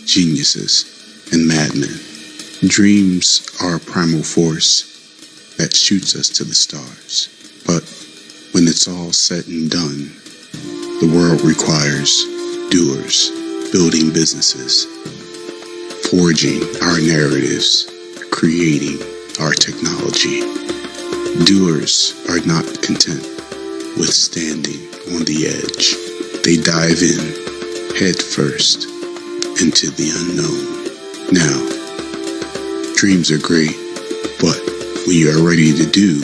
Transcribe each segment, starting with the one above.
geniuses, and madmen. Dreams are a primal force that shoots us to the stars. But when it's all said and done, the world requires doers, building businesses, forging our narratives, creating our technology. Doers are not content with standing on the edge. They dive in, head first, into the unknown. Now, dreams are great, but when you are ready to do,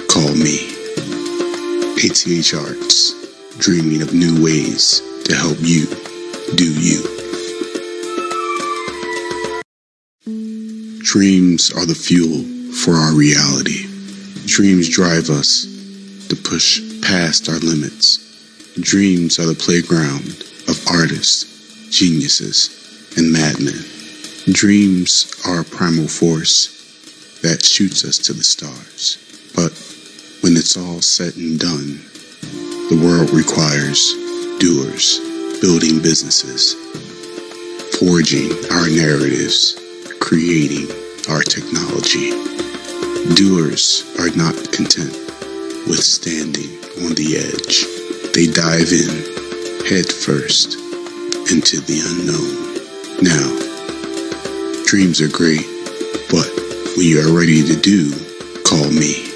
call me. ATH Arts, dreaming of new ways to help you do you. Dreams are the fuel for our reality. Dreams drive us to push past our limits. Dreams are the playground of artists, geniuses, and madmen. Dreams are a primal force that shoots us to the stars. But when it's all said and done, the world requires doers, building businesses, forging our narratives, creating our technology. Doers are not content with standing on the edge. They dive in, head first, into the unknown. Now, dreams are great, but when you are ready to do, call me.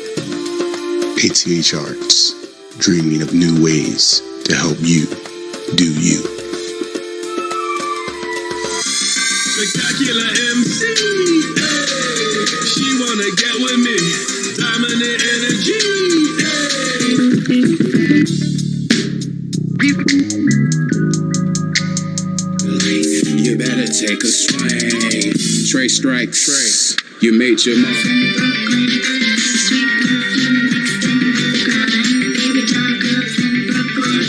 ATH Arts, dreaming of new ways to help you do you. Spectacular MC, hey, she wanna get with me, dominant energy, hey. You better take a swing. Trey strikes, you made your mark.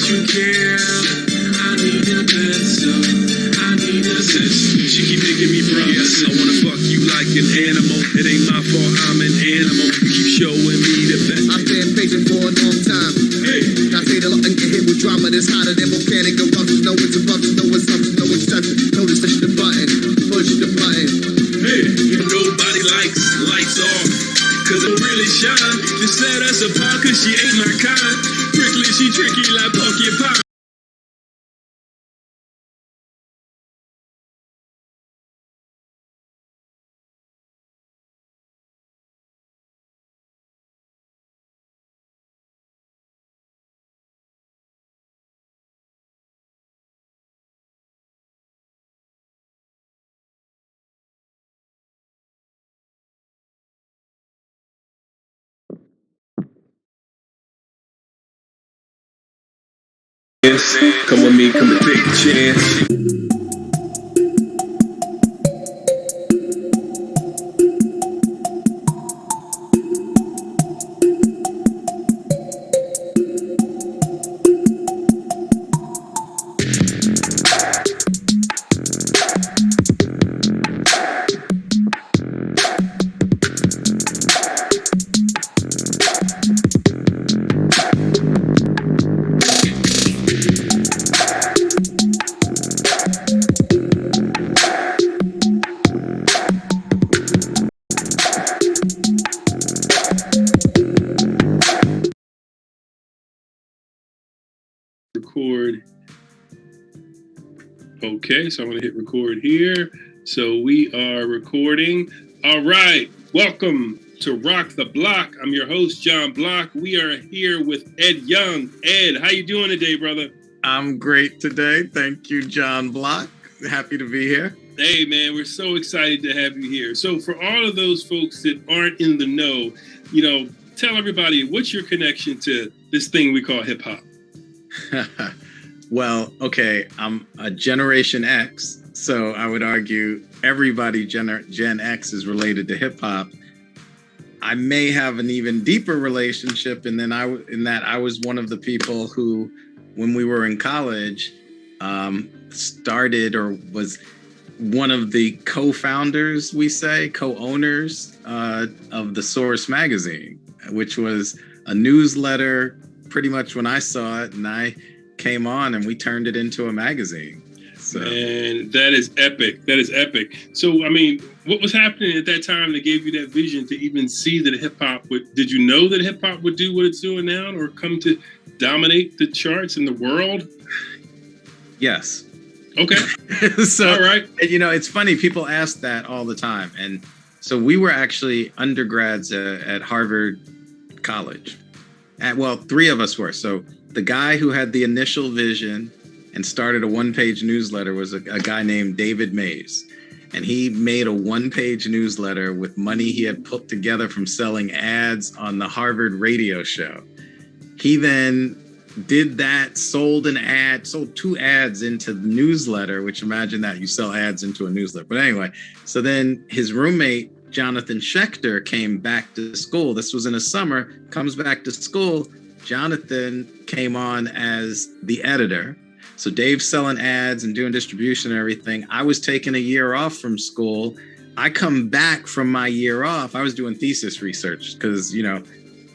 You care, I need a pencil, I need a session. She keep making me promise, I wanna fuck you like an animal. It ain't my fault, I'm an animal. You keep showing me the best. I've been patient for a long time. Hey, I say the lot and get hit with drama that's hotter than volcanic eruptions. No interruptions, no assumptions, no exception. Notice push the button, push the button. hey, nobody likes lights off, cause I'm really shy. Just set us apart, cause she ain't my kind. Prickly, she tricky like porcupine. Come with me, come and take a chance. Record. Okay, so I'm going to hit record here. So we are recording. All right, welcome to Rock the Block. I'm your host, John Block. We are here with Ed Young. Ed, how you doing today, brother? I'm great today. Thank you, John Block. Happy to be here. Hey, man, we're so excited to have you here. So for all of those folks that aren't in the know, tell everybody, what's your connection to this thing we call hip hop? Well, okay, I'm a Generation X, so I would argue everybody Gen X is related to hip hop. I may have an even deeper relationship, in that I was one of the people who, when we were in college, started or was one of the co-founders, co-owners of The Source magazine, which was a newsletter pretty much when I saw it, and I came on and we turned it into a magazine. So, man, that is epic. That is epic. So, I mean, what was happening at that time that gave you that vision to even see that hip hop would? Did you know that hip hop would do what it's doing now, or come to dominate the charts in the world? yes. Okay. So, all right. You know, it's funny. People ask that all the time. And so we were actually undergrads at Harvard College. Well, three of us were. So the guy who had the initial vision and started a one-page newsletter was a guy named David Mays. And he made a one-page newsletter with money he had put together from selling ads on the Harvard radio show. He then did that, sold 2 ads into the newsletter, which imagine that you sell ads into a newsletter. But anyway, so then his roommate, Jonathan Schechter, came back to school. This was in the summer, comes back to school. Jonathan came on as the editor. So Dave's selling ads and doing distribution and everything. I was taking a year off from school. I come back from my year off. I was doing thesis research because, you know,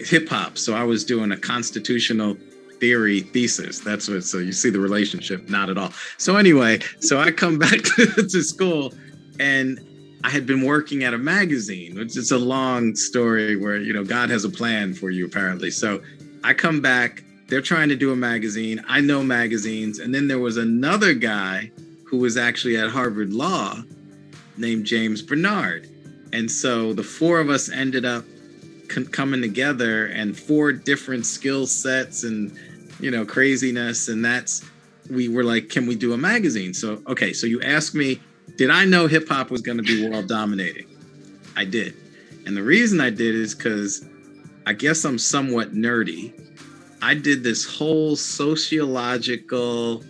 hip hop. So I was doing a constitutional theory thesis. That's what, so you see the relationship, not at all. So anyway, so I come back to school and I had been working at a magazine, which is a long story where, you know, God has a plan for you, apparently. So I come back, they're trying to do a magazine. I know magazines. And then there was another guy who was actually at Harvard Law named James Bernard. And so the four of us ended up coming together, and 4 different skill sets and, you know, craziness. And we were like, can we do a magazine? So, okay. So you asked me, did I know hip hop was going to be world dominating? I did. And the reason I did is because I guess I'm somewhat nerdy. I did this whole sociological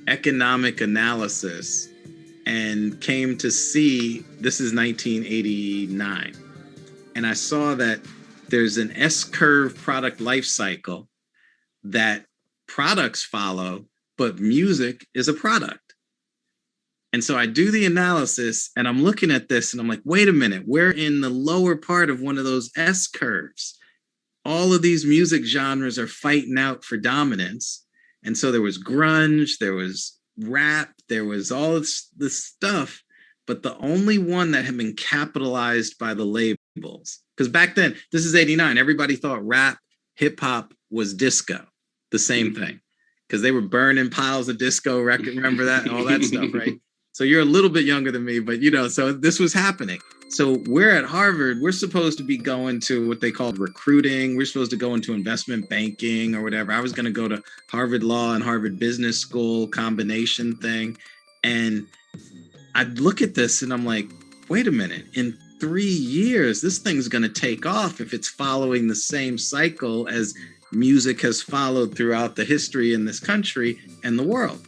economic analysis and came to see, this is 1989. And I saw that there's an S-curve product life cycle that products follow, but music is a product. And so I do the analysis and I'm looking at this and I'm like, wait a minute, we're in the lower part of one of those S-curves. All of these music genres are fighting out for dominance. And so there was grunge, there was rap, there was all this stuff, but the only one that had been capitalized by the labels, because back then, this is 89, everybody thought rap, hip hop was disco, the same thing, because they were burning piles of disco record, remember that, all that stuff, right? So you're a little bit younger than me, but you know, so this was happening. So we're at Harvard, we're supposed to be going to what they called recruiting. We're supposed to go into investment banking or whatever. I was going to go to Harvard Law and Harvard Business School combination thing. And I'd look at this and I'm like, wait a minute, in 3 years, this thing's going to take off if it's following the same cycle as music has followed throughout the history in this country and the world.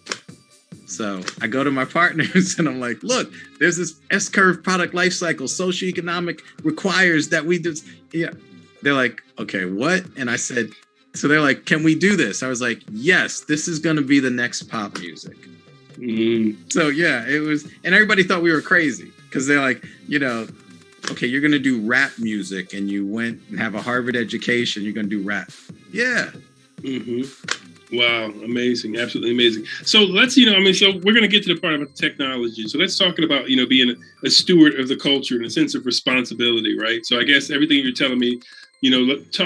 So I go to my partners and I'm like, look, there's this S-curve product life cycle. Socioeconomic requires that we do. Yeah. They're like, okay, what? And I said, so they're like, can we do this? I was like, yes, this is going to be the next pop music. So yeah, it was, and everybody thought we were crazy because they're like, you know, okay, you're going to do rap music and you went and have a Harvard education. You're going to do rap. Yeah. Wow, amazing, absolutely amazing. So let's, so we're going to get to the part about the technology. So let's talk about, being a steward of the culture and a sense of responsibility, right? So I guess everything you're telling me, let's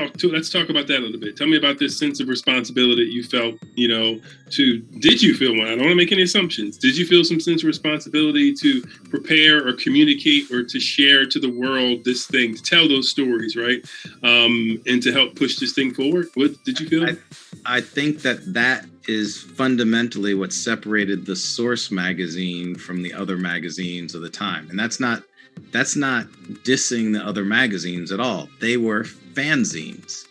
talk about that a little bit. Tell me about this sense of responsibility you felt, did you feel one? I don't want to make any assumptions. Did you feel some sense of responsibility to prepare or communicate or to share to the world this thing, to tell those stories, right? And to help push this thing forward? What did you feel? I think that is fundamentally what separated the Source magazine from the other magazines of the time. And that's not dissing the other magazines at all. They were fanzines.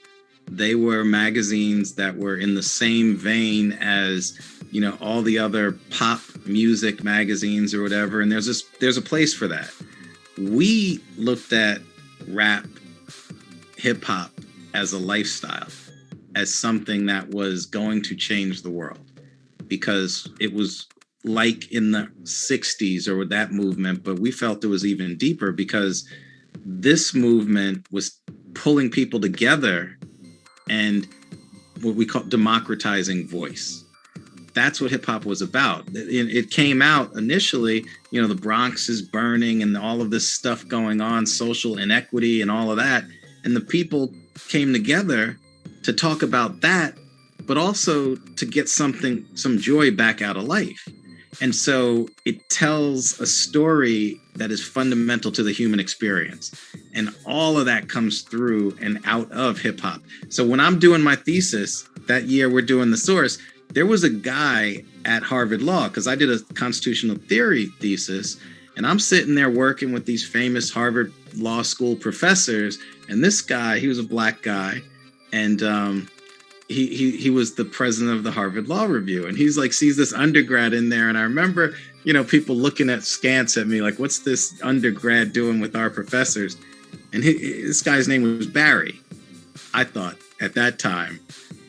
They were magazines that were in the same vein as, all the other pop music magazines or whatever. And there's a place for that. We looked at rap, hip hop as a lifestyle, as something that was going to change the world, because it was like in the 60s or with that movement, but we felt it was even deeper because this movement was pulling people together and what we call democratizing voice. that's what hip hop was about. It came out initially, the Bronx is burning and all of this stuff going on, social inequity and all of that. And the people came together to talk about that, but also to get some joy back out of life. And so it tells a story that is fundamental to the human experience. And all of that comes through and out of hip hop. So when I'm doing my thesis, that year we're doing the source, there was a guy at Harvard Law, because I did a constitutional theory thesis, and I'm sitting there working with these famous Harvard Law School professors. And this guy, he was a black guy, and he was the president of the Harvard Law Review. And he's like, sees this undergrad in there. And I remember, people looking at scants at me like, what's this undergrad doing with our professors? And this guy's name was Barry, I thought at that time,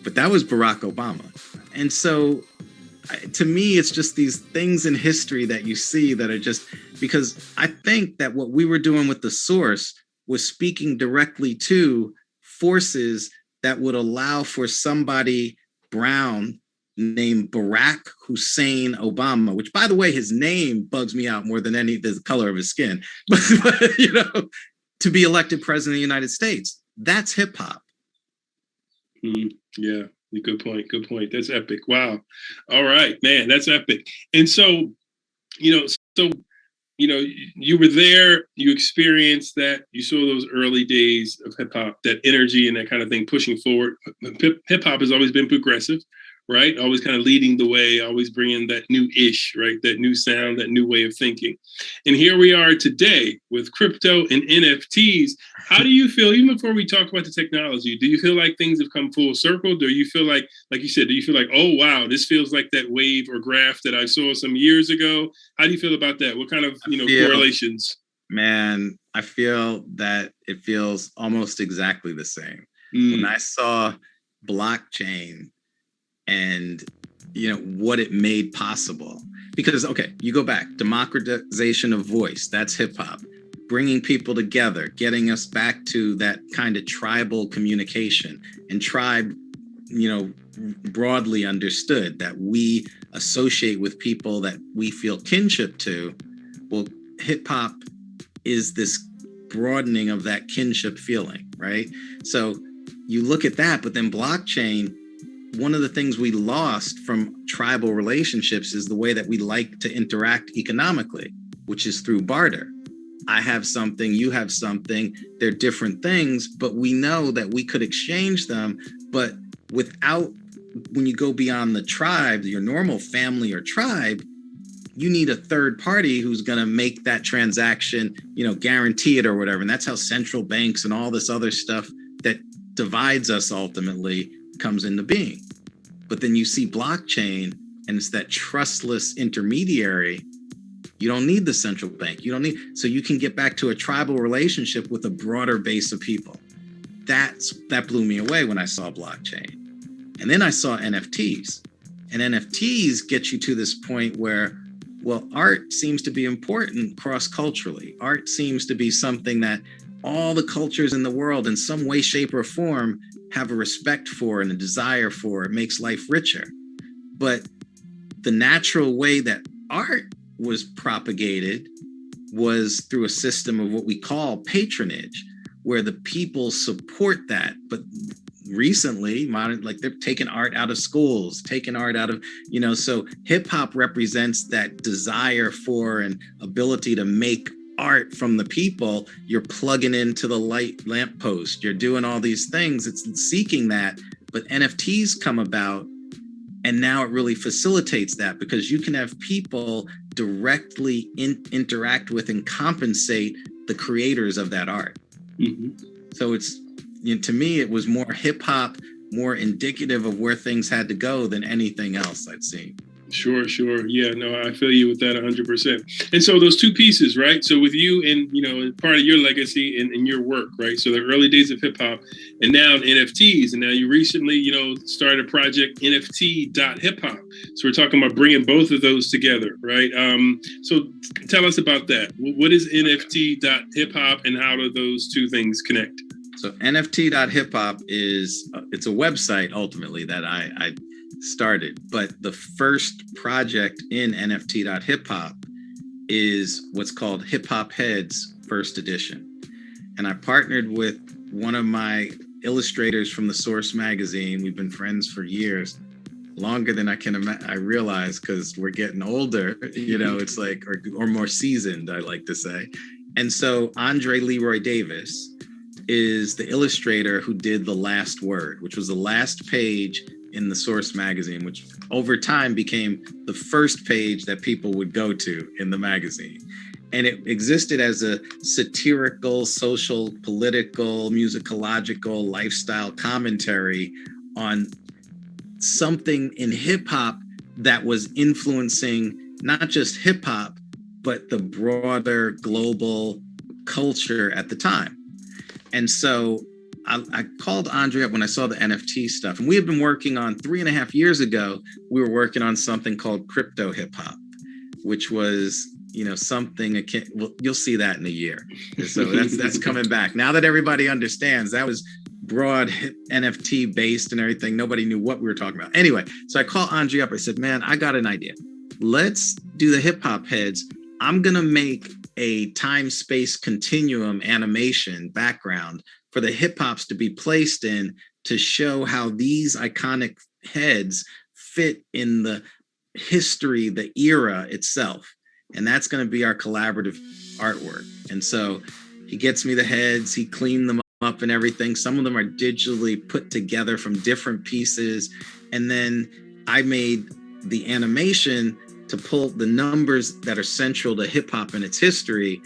but that was Barack Obama. And so to me, it's just these things in history that you see that are just, because I think that what we were doing with the source was speaking directly to forces that would allow for somebody brown named Barack Hussein Obama, which, by the way, his name bugs me out more than the color of his skin, but to be elected president of the United States. That's hip hop. Yeah, good point. Good point. That's epic. Wow. All right, man, that's epic. And so, you were there, you experienced that, you saw those early days of hip hop, that energy and that kind of thing pushing forward. Hip hop has always been progressive, right? Always kind of leading the way, always bringing that new ish, right? That new sound, that new way of thinking. And here we are today with crypto and NFTs. How do you feel, even before we talk about the technology, do you feel like things have come full circle? Do you feel like you said, do you feel like, oh, wow, this feels like that wave or graph that I saw some years ago? How do you feel about that? What kind of, correlations? Man, I feel that it feels almost exactly the same. When I saw blockchain and what it made possible, because you go back, democratization of voice, that's hip hop, bringing people together, getting us back to that kind of tribal communication, and tribe, broadly understood that we associate with people that we feel kinship to. Well, hip hop is this broadening of that kinship feeling, right? So you look at that, but then blockchain, one of the things we lost from tribal relationships is the way that we like to interact economically, which is through barter. I have something, you have something, they're different things, but we know that we could exchange them. But when you go beyond the tribe, your normal family or tribe, you need a third party who's going to make that transaction, guarantee it or whatever. And that's how central banks and all this other stuff that divides us ultimately comes into being. But then you see blockchain, and it's that trustless intermediary. You don't need the central bank. So you can get back to a tribal relationship with a broader base of people. That blew me away when I saw blockchain. And then I saw NFTs. And NFTs get you to this point where, well, art seems to be important cross-culturally. Art seems to be something that all the cultures in the world, in some way, shape, or form, have a respect for and a desire for. It makes life richer. But the natural way that art was propagated was through a system of what we call patronage, where the people support that. But recently, they're taking art out of schools, taking art out of, so hip hop represents that desire for and ability to make art from the people. You're plugging into the lamppost, you're doing all these things, it's seeking that. But NFTs come about, and now it really facilitates that, because you can have people directly interact with and compensate the creators of that art. So it's, to me, it was more hip hop, more indicative of where things had to go than anything else I'd seen. Sure. Yeah, no, I feel you with that 100%. And so those two pieces, right? So with you and, part of your legacy and your work, right? So the early days of hip hop, and now NFTs. And now you recently, started a project, NFT.HipHop. So we're talking about bringing both of those together, right? So tell us about that. What is NFT.HipHop, and how do those two things connect? So NFT.HipHop it's a website ultimately that I started. But the first project in NFT.hiphop is what's called Hip Hop Heads First Edition. And I partnered with one of my illustrators from the Source magazine. We've been friends for years, longer than I realize, because we're getting older, you know, it's like, or more seasoned, I like to say. And so Andre Leroy Davis is the illustrator who did The Last Word, which was the last page in the Source magazine, which over time became the first page that people would go to in the magazine. And it existed as a satirical, social, political, musicological, lifestyle commentary on something in hip hop that was influencing not just hip hop, but the broader global culture at the time. And so I called Andre up when I saw the NFT stuff, and we had been working on 3.5 years ago. We were working on something called crypto hip hop, which was, you know, something akin, well, you'll see that in a year. So that's coming back. Now that everybody understands, that was broad NFT based and everything. Nobody knew what we were talking about. Anyway, so I called Andre up. I said, man, I got an idea. Let's do the hip hop heads. I'm going to make a time-space continuum animation background for the hip hops to be placed in to show how these iconic heads fit in the history, the era itself. And that's going to be our collaborative artwork. And so he gets me the heads, he cleaned them up and everything. Some of them are digitally put together from different pieces. And then I made the animation to pull the numbers that are central to hip hop and its history.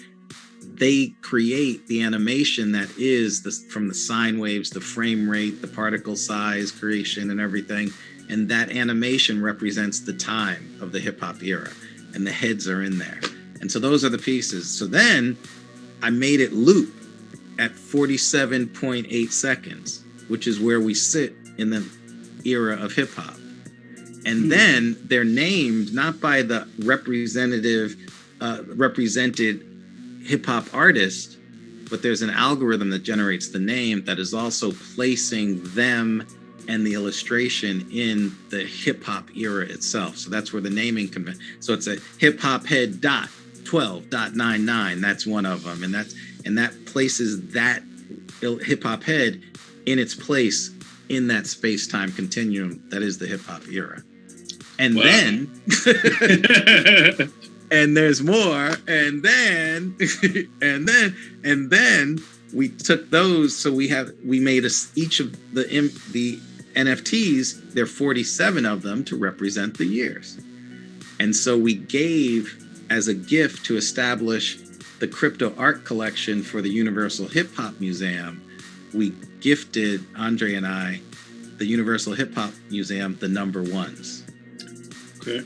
They create the animation that is from the sine waves, the frame rate, the particle size creation and everything. And that animation represents the time of the hip hop era. And the heads are in there. And so those are the pieces. So then I made it loop at 47.8 seconds, which is where we sit in the era of hip hop. And then they're named not by the represented hip hop artist, but there's an algorithm that generates the name that is also placing them and the illustration in the hip hop era itself. So that's where the naming comes in. So it's a hip hop head dot 12.99. That's one of them. And that places that hip hop head in its place in that space-time continuum that is the hip hop era. And then and there's more, and then and then we took those. So we made each of the NFTs, there are 47 of them to represent the years. And so we gave as a gift to establish the crypto art collection for the Universal Hip Hop Museum. We gifted, Andre and I, the Universal Hip Hop Museum, the number ones. Okay.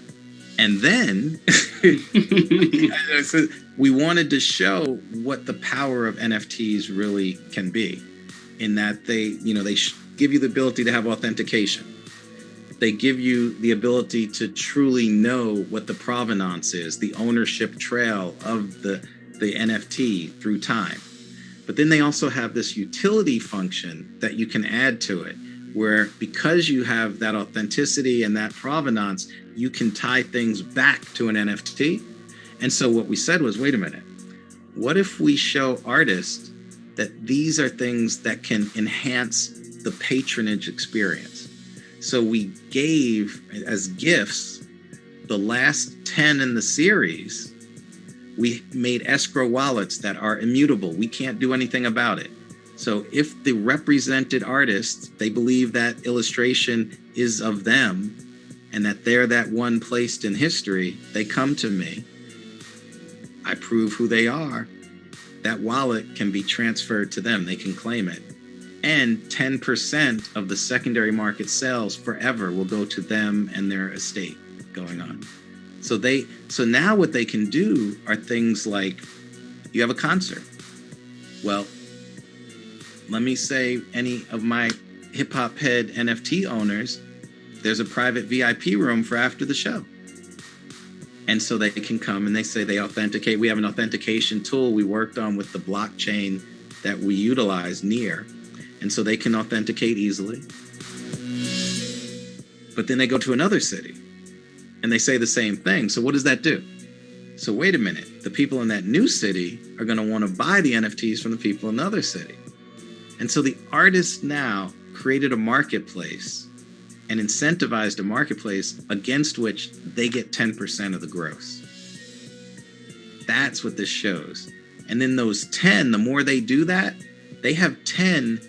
And then we wanted to show what the power of NFTs really can be, in that they give you the ability to have authentication. They give you the ability to truly know what the provenance is, the ownership trail of the NFT through time. But then they also have this utility function that you can add to it, where because you have that authenticity and that provenance, you can tie things back to an NFT. And so what we said was, wait a minute, what if we show artists that these are things that can enhance the patronage experience? So we gave as gifts the last 10 in the series. We made escrow wallets that are immutable. We can't do anything about it. So if the represented artists, they believe that illustration is of them and that they're that one placed in history, they come to me. I prove who they are. That wallet can be transferred to them. They can claim it. And 10% of the secondary market sales forever will go to them and their estate going on. So now what they can do are things like, you have a concert. Well, let me say any of my hip hop head NFT owners, there's a private VIP room for after the show. And so they can come and they say they authenticate. We have an authentication tool we worked on with the blockchain that we utilize, Near. And so they can authenticate easily. But then they go to another city and they say the same thing. So what does that do? So wait a minute, the people in that new city are going to want to buy the NFTs from the people in the other city. And so the artists now created a marketplace and incentivized a marketplace against which they get 10% of the gross. That's what this shows. And then those 10, the more they do that, they have 10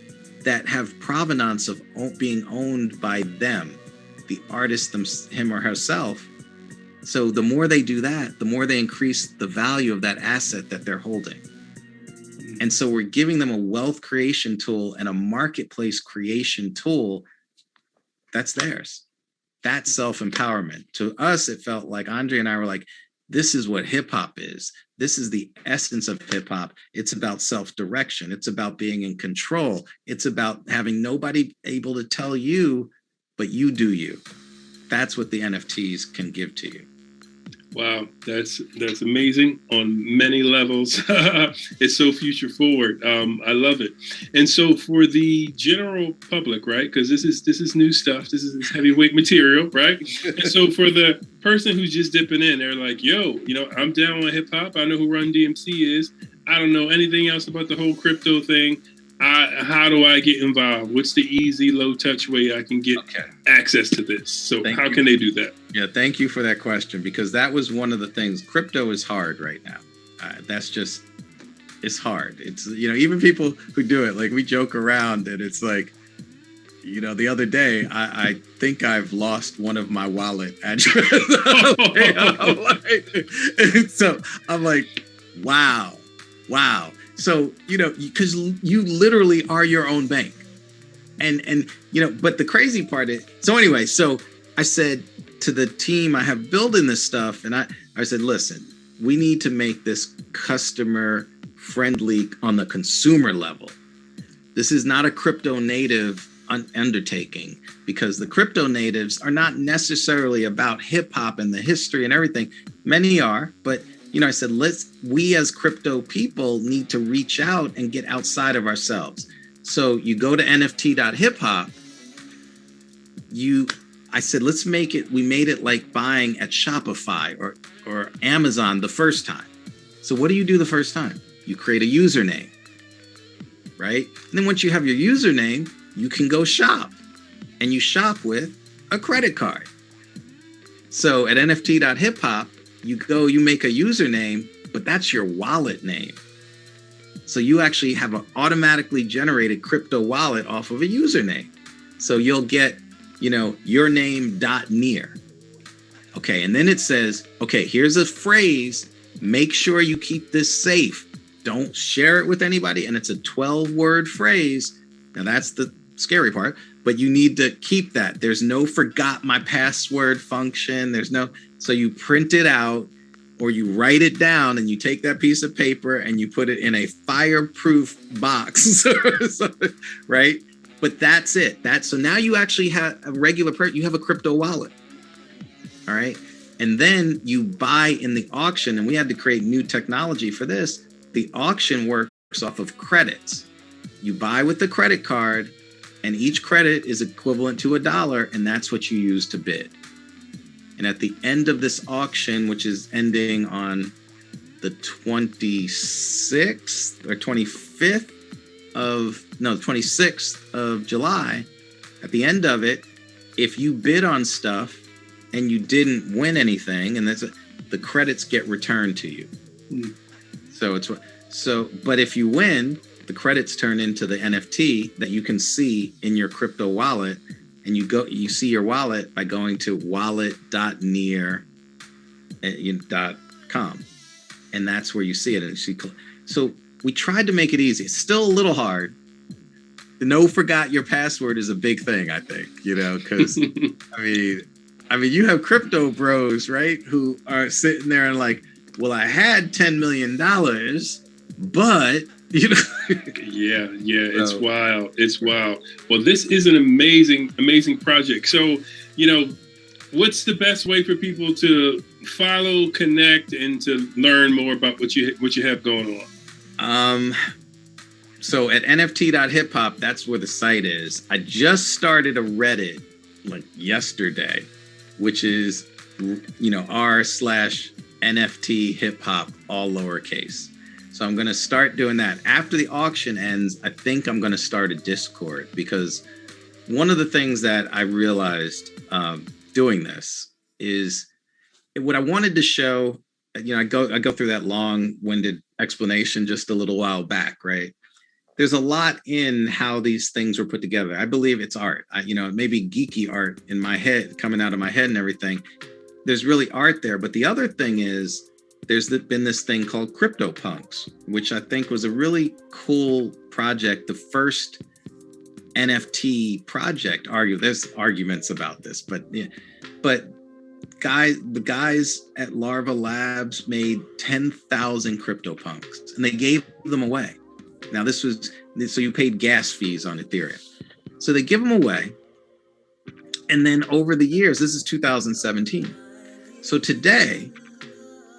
that have provenance of being owned by them, the artist, him or herself. So the more they do that, the more they increase the value of that asset that they're holding. And so we're giving them a wealth creation tool and a marketplace creation tool that's theirs. That's self-empowerment. To us, it felt like Andre and I were like, this is what hip hop is. This is the essence of hip hop. It's about self-direction. It's about being in control. It's about having nobody able to tell you, but you do you. That's what the NFTs can give to you. Wow, that's amazing on many levels. It's so future forward. I love it. And so for the general public, right? Because this is new stuff. This is heavyweight material, right? And so for the person who's just dipping in, they're like, yo, I'm down on hip hop. I know who Run DMC is. I don't know anything else about the whole crypto thing. How do I get involved? What's the easy, low touch way I can get access to this? So how can they do that? Yeah, thank you for that question, because that was one of the things. Crypto is hard right now. It's hard. It's, even people who do it, like we joke around and it's like, the other day, I think I've lost one of my wallet addresses. So I'm like, wow. So, because you literally are your own bank. And but the crazy part is, so anyway, so I said to the team I have building this stuff, and I said, listen, we need to make this customer friendly on the consumer level. This is not a crypto native undertaking, because the crypto natives are not necessarily about hip hop and the history and everything. Many are, but I said, we as crypto people need to reach out and get outside of ourselves. So you go to NFT.hiphop, I said, let's make it, we made it like buying at Shopify or Amazon the first time. So what do you do the first time? You create a username, right? And then once you have your username, you can go shop, and you shop with a credit card. So at NFT.hiphop, you make a username, but that's your wallet name. So you actually have an automatically generated crypto wallet off of a username. So you'll get, your name.near. Okay, and then it says, okay, here's a phrase. Make sure you keep this safe. Don't share it with anybody. And it's a 12-word phrase. Now that's the scary part, but you need to keep that. There's no forgot my password function. So you print it out or you write it down, and you take that piece of paper and you put it in a fireproof box, right? But that's it. So now you actually have a regular you have a crypto wallet. All right. And then you buy in the auction, and we had to create new technology for this. The auction works off of credits. You buy with the credit card, and each credit is equivalent to $1, and that's what you use to bid. And at the end of this auction, which is ending on the 26th or 25th 26th of July, at the end of it, if you bid on stuff and you didn't win anything, and the credits get returned to you. But if you win, the credits turn into the NFT that you can see in your crypto wallet, and you see your wallet by going to wallet.near.com, and that's where you see it. So we tried to make it easy. It's still a little hard. No forgot your password is a big thing, I think, because I mean, you have crypto bros, right, who are sitting there and like, well, I had $10 million, but Yeah, it's wild. It's wild. Well, this is an amazing project. So, what's the best way for people to follow, connect, and to learn more about what you have going on? So at NFT.hiphop, that's where the site is. I just started a Reddit like yesterday, which is, r/NFT hip hop, all lowercase. So I'm going to start doing that. After the auction ends, I think I'm going to start a Discord, because one of the things that I realized doing this is what I wanted to show. I go through that long-winded explanation just a little while back, right? There's a lot in how these things were put together. I believe it's art. It may be geeky art in my head, coming out of my head and everything. There's really art there. But the other thing is, there's been this thing called CryptoPunks, which I think was a really cool project. The first NFT project. There's arguments about this, but the guys at Larva Labs made 10,000 CryptoPunks, and they gave them away. Now so you paid gas fees on Ethereum. So they give them away. And then over the years, this is 2017. So today,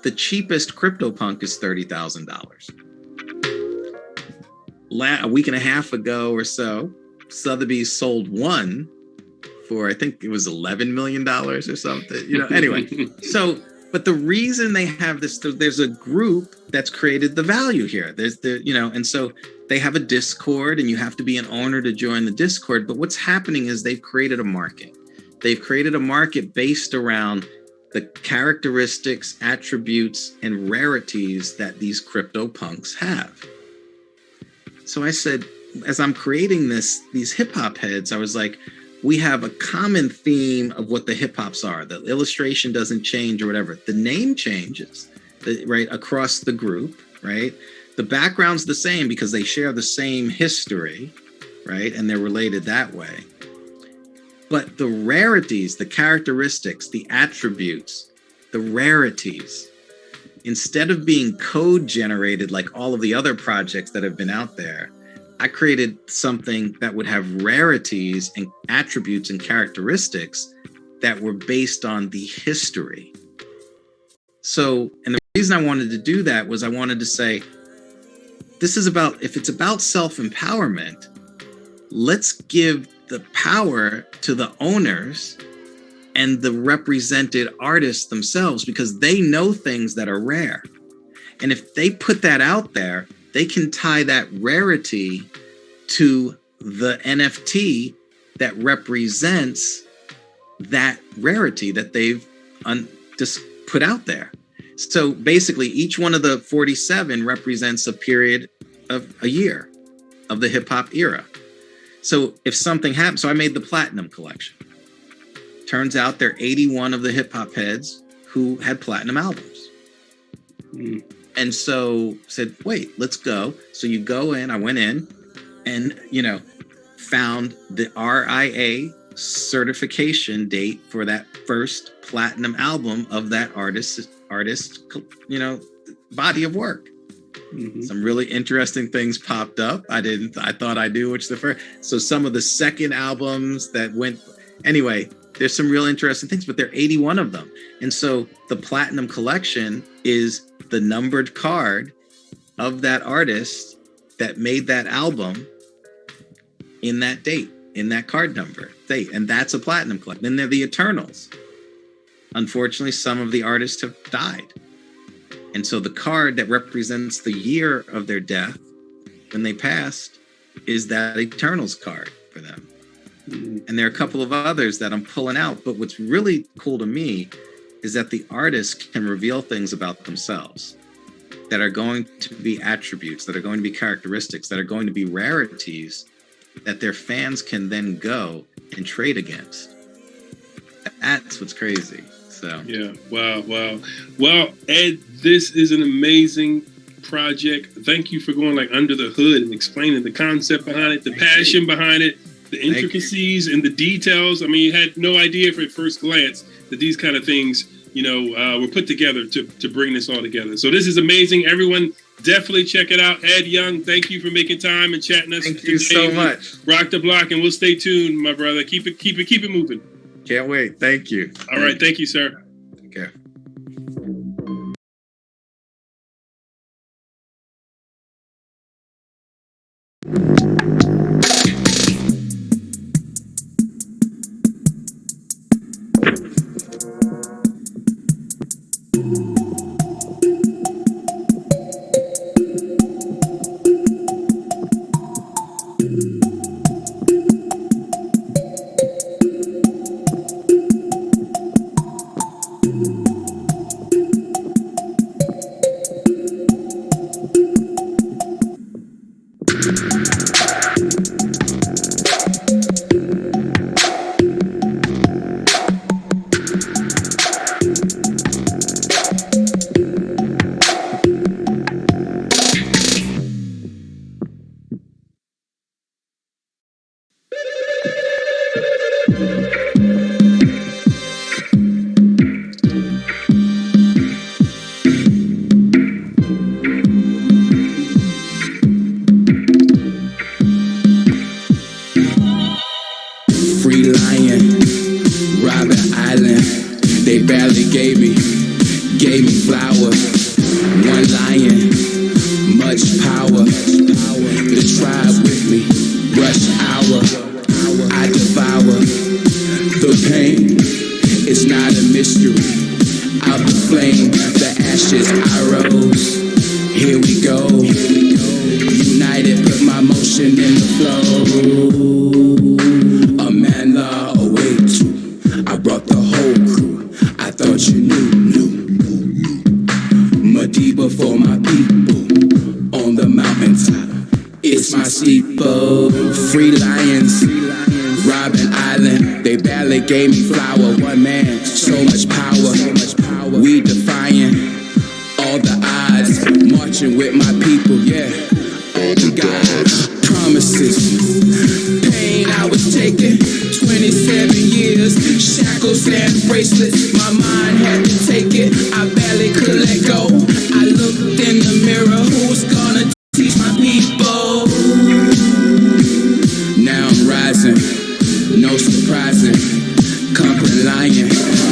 the cheapest CryptoPunk is $30,000. A week and a half ago or so, Sotheby's sold one for, I think it was $11 million or something. Anyway. But the reason they have this, there's a group that's created the value here. And so they have a Discord, and you have to be an owner to join the Discord. But what's happening is they've created a market. They've created a market based around the characteristics, attributes, and rarities that these CryptoPunks have. So I said, as I'm creating these hip hop heads, I was like, we have a common theme of what the hip hops are. The illustration doesn't change or whatever. The name changes, right, across the group, right? The background's the same because they share the same history, right? And they're related that way. But the rarities, the characteristics, the attributes, the rarities, instead of being code generated like all of the other projects that have been out there, I created something that would have rarities and attributes and characteristics that were based on the history. So, and the reason I wanted to do that was I wanted to say, if it's about self-empowerment, let's give the power to the owners and the represented artists themselves, because they know things that are rare. And if they put that out there, they can tie that rarity to the NFT that represents that rarity that they've just put out there. So basically, each one of the 47 represents a period of a year of the hip hop era. So if something happens, so I made the Platinum collection. Turns out there are 81 of the hip hop heads who had platinum albums. And so said, wait, let's go. So you go in, I went in and, found the RIA certification date for that first platinum album of that artist, body of work. Mm-hmm. Some really interesting things popped up. I thought I knew which the first. So some of the second albums that went, anyway, there's some real interesting things, but there are 81 of them. And so the Platinum collection is the numbered card of that artist that made that album in that date, in that card number date. And that's a Platinum collection. Then there are the Eternals. Unfortunately, some of the artists have died. And so the card that represents the year of their death when they passed is that Eternals card for them. And there are a couple of others that I'm pulling out. But what's really cool to me is that the artists can reveal things about themselves that are going to be attributes, that are going to be characteristics, that are going to be rarities that their fans can then go and trade against. That's what's crazy. So yeah, wow. Well, Ed, this is an amazing project. Thank you for going under the hood and explaining the concept behind it, the passion behind it, the intricacies and the details. I mean, you had no idea at first glance that these kind of things, were put together to bring this all together. So this is amazing. Everyone, definitely check it out. Ed Young, thank you for making time and chatting us. Thank you so much. Rock the block, and we'll stay tuned, my brother. Keep it moving. Can't wait. Thank you. All right. Thank you, sir. Okay. Free lion, Robin Island. They barely gave me flowers. One lion, much power. The tribe with me, rush hour. I devour the pain. It's not a mystery. Out the flame, the ashes I rose. Here we go. United, put my motion in the flow. A man law away too. I brought the whole crew. I thought you knew. Madiba for my people on the mountaintop. It's my steeple. Free lions, Robin Island. They barely gave me flour. One man, so much power. We defying all the odds. Marching with my people, yeah. God promises. Pain I was taking 27 years. Shackles and bracelets. My mind had to take it. I barely could let go. I looked in the mirror. Who's gonna teach my people? Now I'm rising. No surprising. Conquering lion.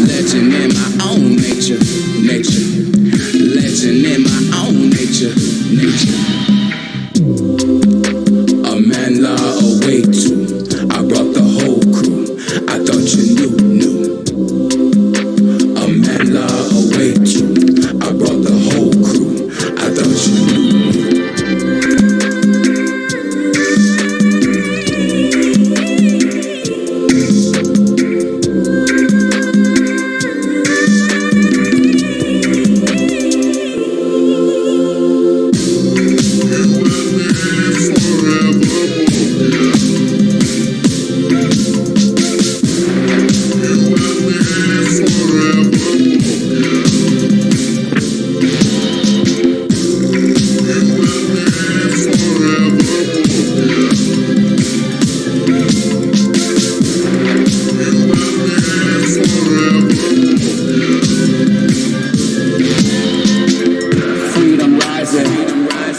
Legend in my own nature. Legend in my own nature. A man law away too. I brought the whole crew. I thought you knew. A man law away too. I brought the whole crew. I thought you knew.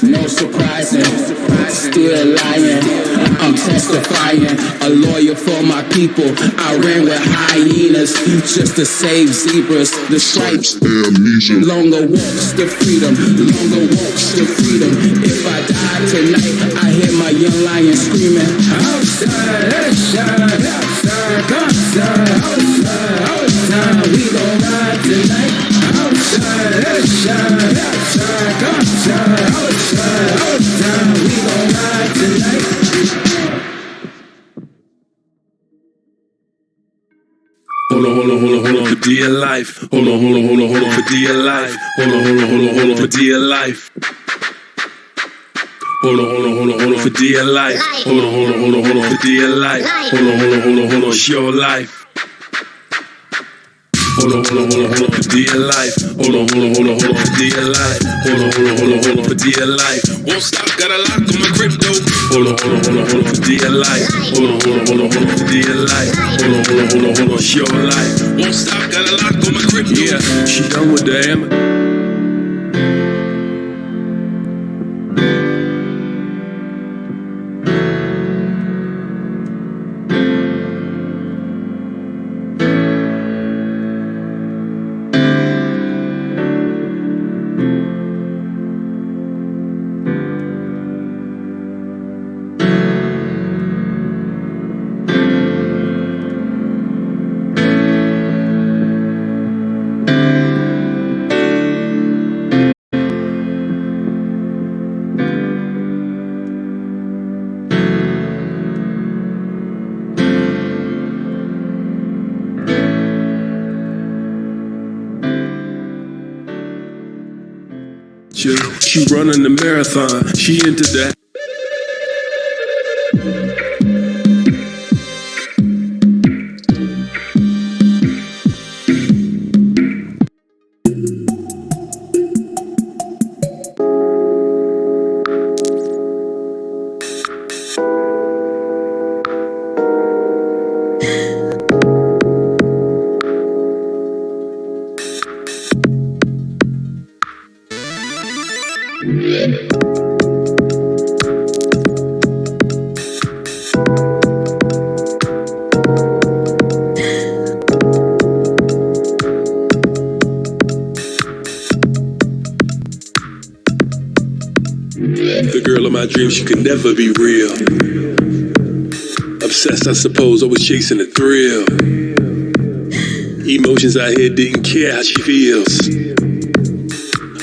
No surprising, still lying. I'm testifying, a lawyer for my people. I ran with hyenas just to save zebras. The stripes, longer walks to freedom, longer walks to freedom. If I die tonight, I hear my young lion screaming. Outside, outside, outside, outside, outside, outside. We gon' ride tonight. Outside, outside, outside, outside, outside, outside. We gon' ride tonight. Hold on for dear life. Hold on for dear life. Hold on for dear life. Hold on for dear life. Hold on for dear life. Hold on, it's your life. Hold on for dear life. Hold on for dear life. Hold on for dear life. Won't stop, got a lock on my crypto. Hold on for dear life. Hold on for dear life. Hold on, it's your life. Won't stop, got a lock on my crypto. Yeah, she done with the hammer. She running the marathon. She into that. The girl of my dreams, she could never be real. Obsessed, I suppose, always chasing the thrill. Emotions out here didn't care how she feels.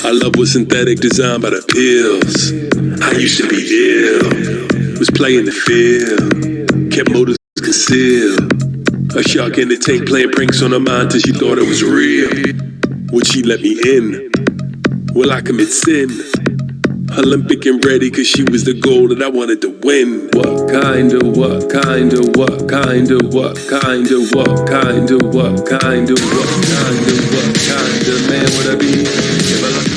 Our love was synthetic, designed by the pills. I used to be ill, was playing the field, kept motives concealed. A shark in the tank playing pranks on her mind till she thought it was real. Would she let me in? Will I commit sin? Olympic and ready, cause she was the goal that I wanted to win. What kind of man would I be? If I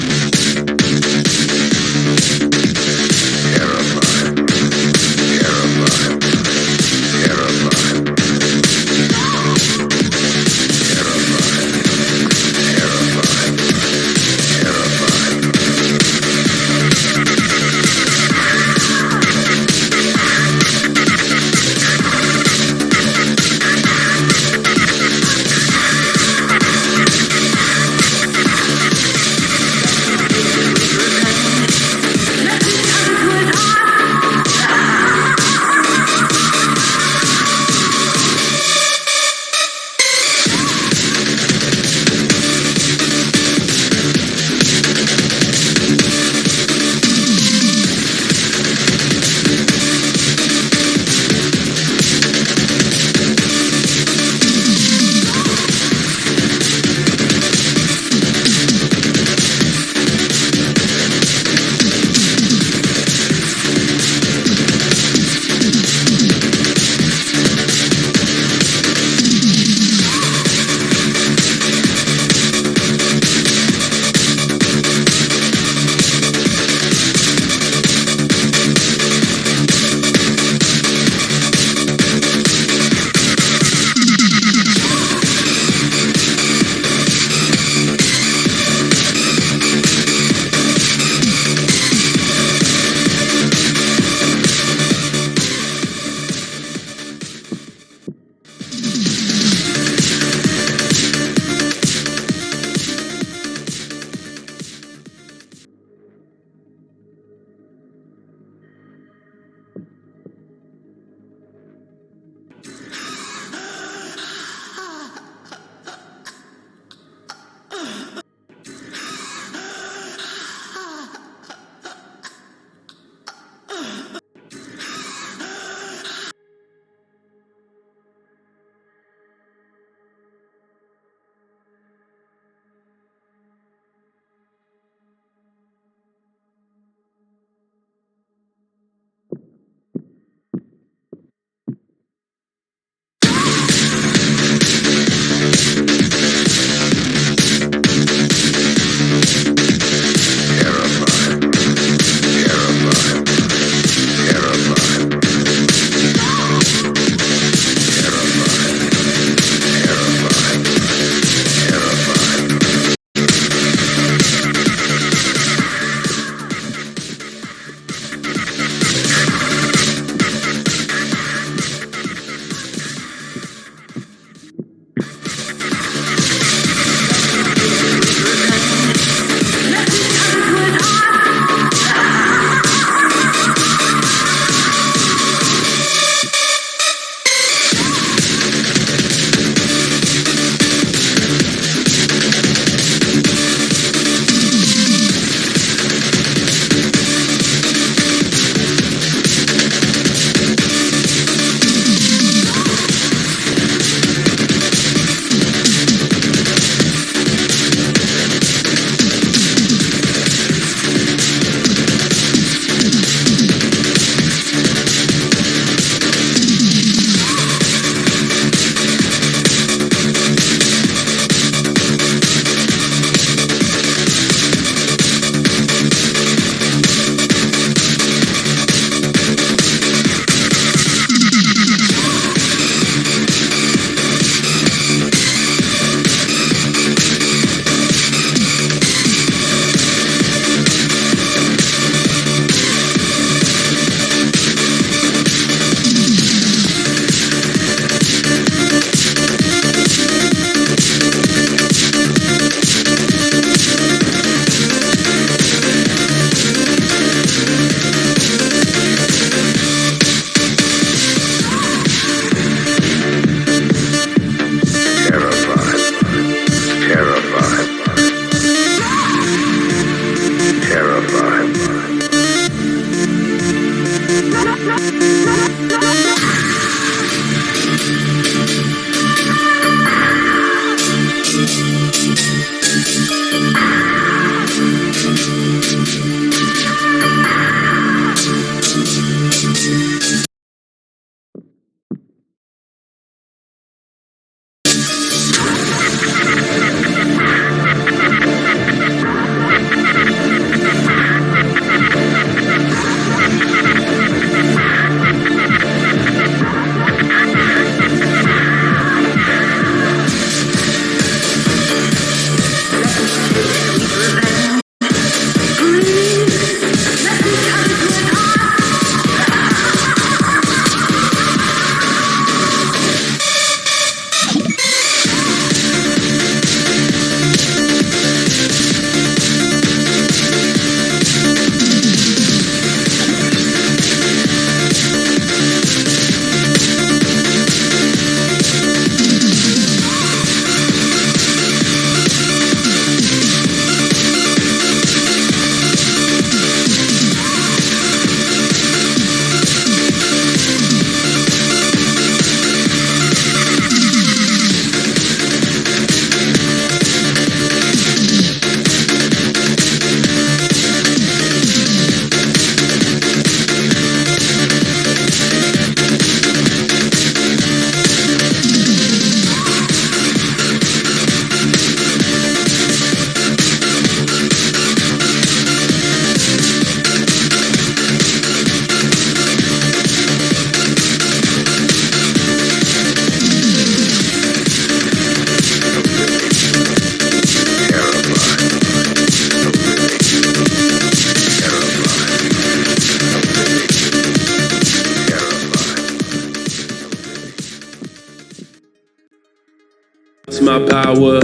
lost my power,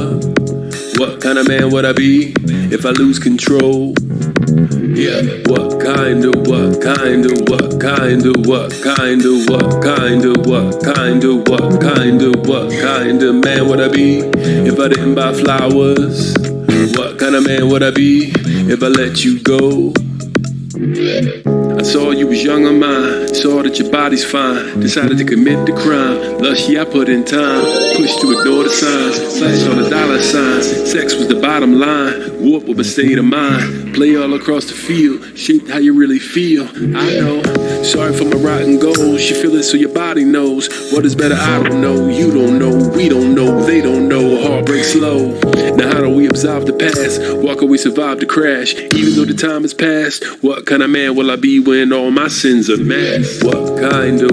what kind of man would I be if I lose control? Yeah, what kind of man would I be if I didn't buy flowers? What kind of man would I be if I let you go? I saw you was young on mine, saw that your body's fine, decided to commit the crime. Lust, yeah, I put in time, pushed to ignore the signs, flash on the dollar signs. Sex was the bottom line, warp with my state of mind. Play all across the field, shaped how you really feel. I know, sorry for my rotten goals. You feel it so your body knows. What is better, I don't know. You don't know, we don't know, they don't know. Heartbreak slow. Now how do we absolve the past? Why can we survive the crash? Even though the time has passed, what kind of man will I be when all my sins are masked? What kind of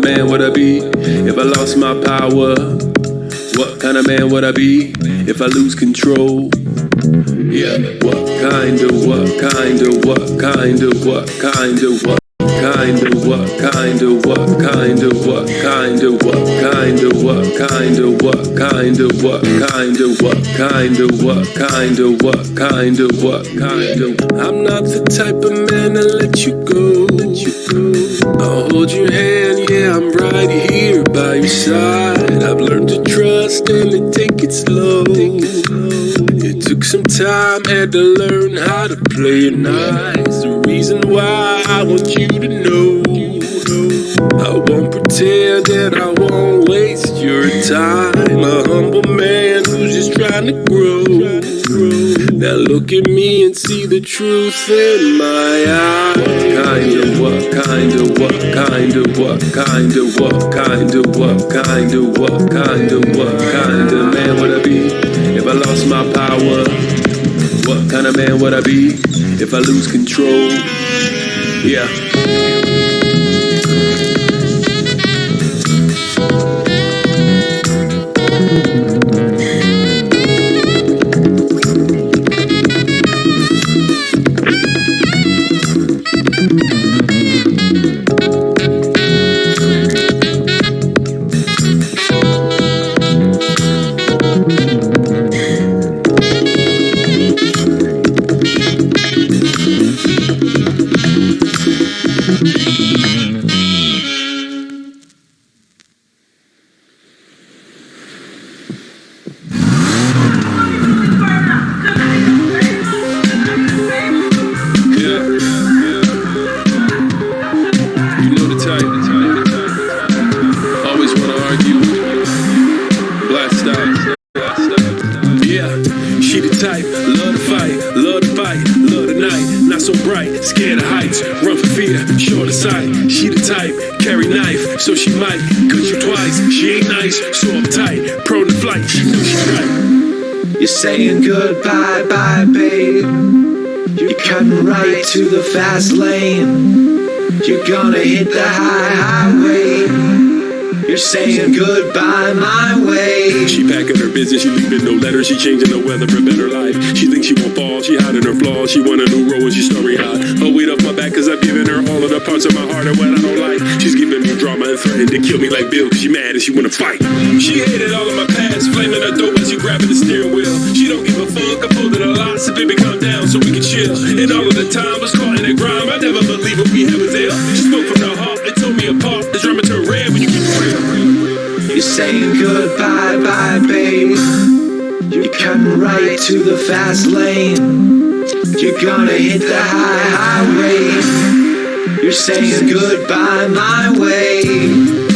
man would I be if I lost my power? What kind of man would I be if I lose control? Yeah, what kind of I'm not the type of man to let you go. I'll hold your hand, yeah, I'm right here by your side. I've learned to trust and to take it slow. It took some time, had to learn how to play it nice. The reason why I want you to know, I won't pretend that I won't waste your time. A humble man who's just trying to grow. Now look at me and see the truth in my eyes. What kind of man would I be if I lost my power? What kind of man would I be if I lose control? Yeah. So she might cut you twice. She ain't nice, so uptight, prone to flight. She knew she's right. You're saying goodbye, bye, babe. You're cutting right to the fast lane. You're gonna hit the highway. You're saying goodbye my way. She packing her business, she leaving no letters. She changing the weather for better life. She thinks she won't fall, she hiding her flaws. She want a new role and she's starry high. Her weight off my back cause I've given her all of the parts of my heart and what I don't like. She's giving me drama and threatening to kill me like Bill cause she mad and she wanna fight. She hated all of my past, flaming her dope as she grabbing the steering wheel. She don't give a fuck, I pulled it a lot, so baby calm down so we can chill. And all of the time was caught in the grime, I never believed what we had was there. She spoke from the heart and told me apart. The drama turned red when you keep it real. You're saying goodbye, bye, babe. You're cutting right to the fast lane. You're gonna hit the highway. You're saying goodbye my way.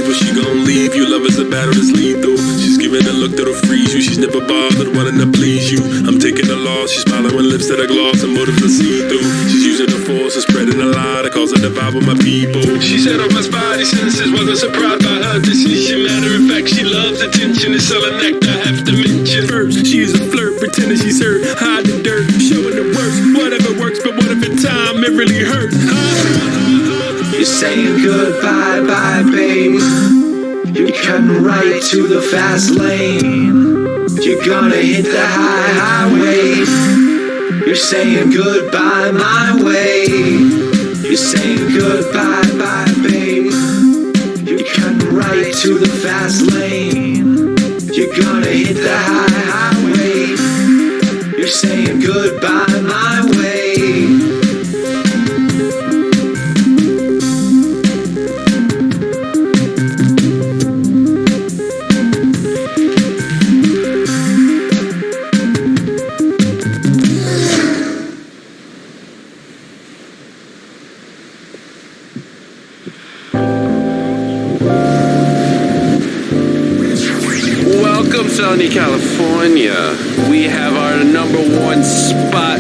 She gon' leave you, love is a battle that's lethal. She's giving a look that'll freeze you. She's never bothered wanting to please you. I'm taking a loss, she's smiling with lips that are gloss and motives I see through. She's using the force and spreading a lie that causes a divide with my people. She said on my spidey senses wasn't surprised by her decision. Matter of fact, she loves attention. It's all an act I have to mention. First, she's a flirt, pretending she's hurt, hiding the dirt, showing the worst. Whatever works, but what if in time it really hurts? You're saying goodbye, bye, babe. You're cutting right to the fast lane. You're gonna hit the highway. You're saying goodbye my way. You're saying goodbye, bye, babe. You're cutting right to the fast lane. You're gonna hit the highway. You're saying goodbye my way. Sunny California. We have our number one spot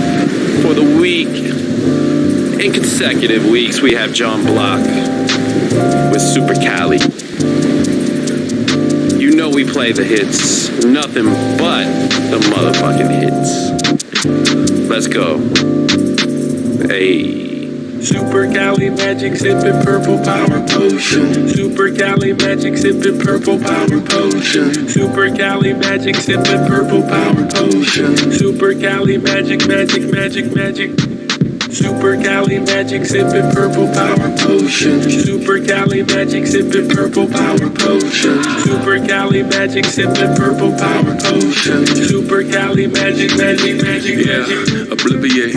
for the week. In consecutive weeks, we have John Block with Super Cali. You know we play the hits, nothing but the motherfucking hits. Let's go. Hey. Super Cali magic sipping purple power potion. Super Cali magic sipping purple power potion. Super Cali magic sipping purple power potion. Super Cali magic. Super Cali magic sipping purple power potion. Super Cali magic sipping purple power potion. Super Cali magic sipping purple power potion. Super Cali magic. Yeah, obliviate.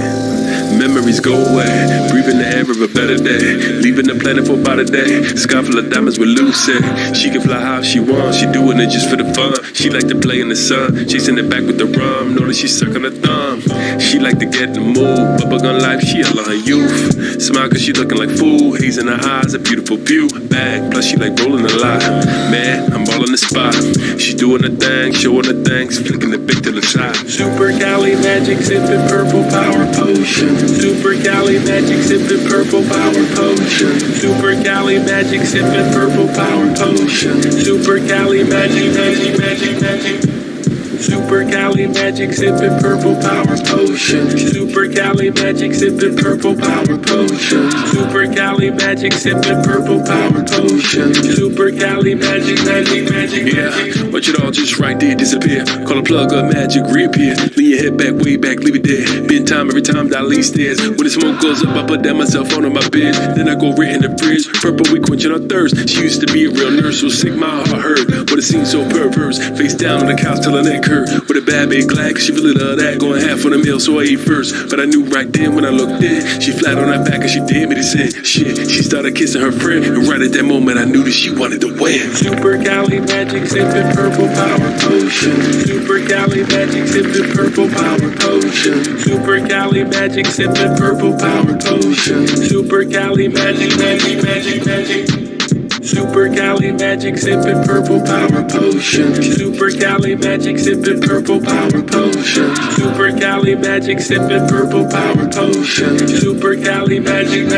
Memories go away. Breathing the air of a better day. Leaving the planet for about a day. Sky full of diamonds with Lucy. She can fly how she wants. She doing it just for the fun. She like to play in the sun. Chasing it back with the rum. Know that she sucking her thumb. She like to get in the mood. Bubblegum life, she all her youth. Smile cause she looking like food. Haze in her eyes, a beautiful view. Bag, plus she like rolling a lot. Man, I'm all in the spot. She doing her thing, showing her thanks. Flicking the big to the side. Super Cali magic sipping purple power potion. Super Cali magic sipping purple power potion. Super Cali magic sipping purple power potion. Super Cali magic. Super Cali magic sipping purple power potion. Super Cali magic sipping purple power potion. Super Cali magic sipping purple power potion. Super Cali magic. Yeah, watch it all just right there disappear. Call a plug up, magic reappear. Lean your head back, way back, leave it there. Been time every time that I lean stairs. When the smoke goes up, I put down my cell phone on my bed. Then I go right in the fridge. Purple, we quenching our thirst. She used to be a real nurse, so sick my heart hurt. But it seems so perverse. Face down on the couch till her neck hurt. With a bad baby glad, cause she really love that. Going half on the meal, so I ate first. But I knew right then when I looked in, she flat on her back and she did me the sin. Shit, she started kissing her friend. And right at that moment, I knew that she wanted to win. Super Cali magic sipping purple power potion. Super Cali magic sipping purple power potion. Super Cali magic sipping purple power potion. Super Cali magic. Super Cali magic sipping purple power potion. Super Cali magic sipping purple power potion. Super Cali magic sipping purple power potion. Super Cali magic.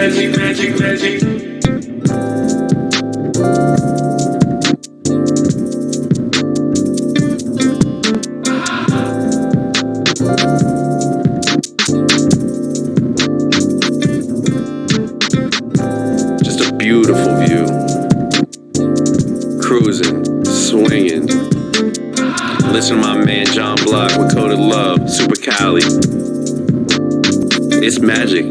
Just a beautiful view. Cruising, swinging. Listen to my man John Block with Coded Love, Super Cali. It's magic.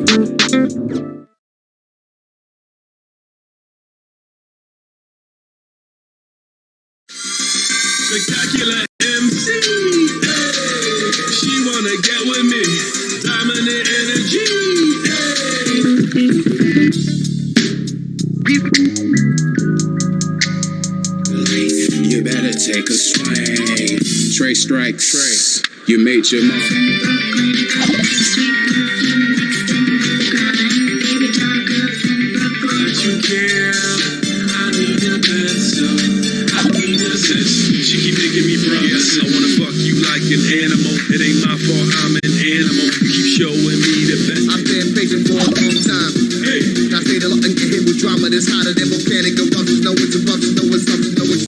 Spectacular MC. Hey, she wanna get with me. Dominant energy. You better take a swing. Trey strikes. You made your mark. Got you, girl. I need a pencil. I need a session. She keep making me promise. Yes, I wanna fuck you like an animal. It ain't my fault, I'm an animal. You keep showing me the best. I've been patient for a long time. Hey. I stayed a lot and get hit with drama that's hotter than volcanic eruptions. No interruptions.